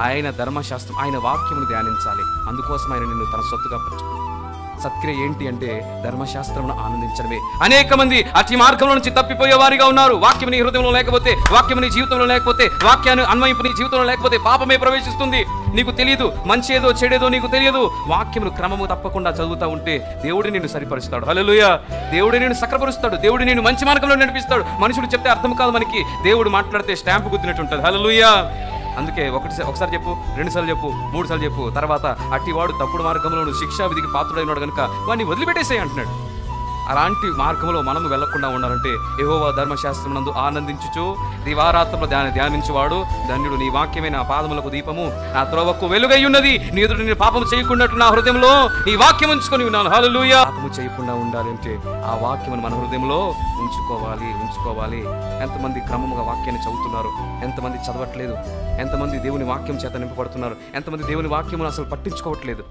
ఆయన ధర్మశాస్త్రం, ఆయన వాక్యమును ధ్యానించాలి. అందుకోసం ఆయన నిన్ను తన సొత్తుగా పరచుకుంటాడు. సత్క్రియ ఏంటి అంటే ధర్మశాస్త్రమును ఆనందించడమే. అనేక మంది అతి మార్గంలో నుంచి తప్పిపోయే వారిగా ఉన్నారు. వాక్యం నీ హృదయంలో లేకపోతే, వాక్యం నీ జీవితంలో లేకపోతే, వాక్యాన్ని అన్వయింపు నీ జీవితంలో లేకపోతే పాపమే ప్రవేశిస్తుంది. నీకు తెలియదు, మంచి ఏదో చెడేదో నీకు తెలియదు. వాక్యమును క్రమము తప్పకుండా చదువుతూ ఉంటే దేవుడు నిన్ను సరిపరుస్తాడు. హల్లెలూయా. దేవుడు నిన్ను సక్రపరుస్తాడు. దేవుడు నిన్ను మంచి మార్గంలో నడిపిస్తాడు. మనుషుడు చెప్తే అర్థం కాదు మనకి, దేవుడు మాట్లాడితే స్టాంపు గుద్దినట్టు ఉంటుంది. హల్లెలూయా. అందుకే ఒకసారి చెప్పు, 2 సార్లు చెప్పు, 3 సార్లు చెప్పు. తర్వాత అట్టివాడు తప్పుడు మార్గంలో శిక్షా విధికి పాత్రుడైనాడు కనుక వాడిని వదిలిపెట్టేసేయి అంటున్నాడు. అలాంటి మార్గంలో మనము వెళ్లకుండా ఉండాలంటే యెహోవా ధర్మశాస్త్రమునందు ఆనందించుచు దివారాత్రములు ధ్యానించువాడు ధన్యుడు. నీ వాక్యమే నా పాదములకు దీపము, నా త్రోవకు వెలుగై ఉన్నది. నీ ఎదుట నేను పాపము చేయకుండా నా హృదయంలో నీ వాక్యం ఉంచుకొని ఉన్నాను. హల్లెలూయా. పాపము చేయకుండా ఉండాలి అంటే ఆ వాక్యమును మన హృదయంలో ఉంచుకోవాలి. ఎంతమంది క్రమముగా వాక్యాన్ని చదువుతున్నారు, ఎంతమంది చదవట్లేదు, ఎంతమంది దేవుని వాక్యం చేత నింపబడుతున్నారు, ఎంతమంది దేవుని వాక్యమును అసలు పట్టించుకోవట్లేదు.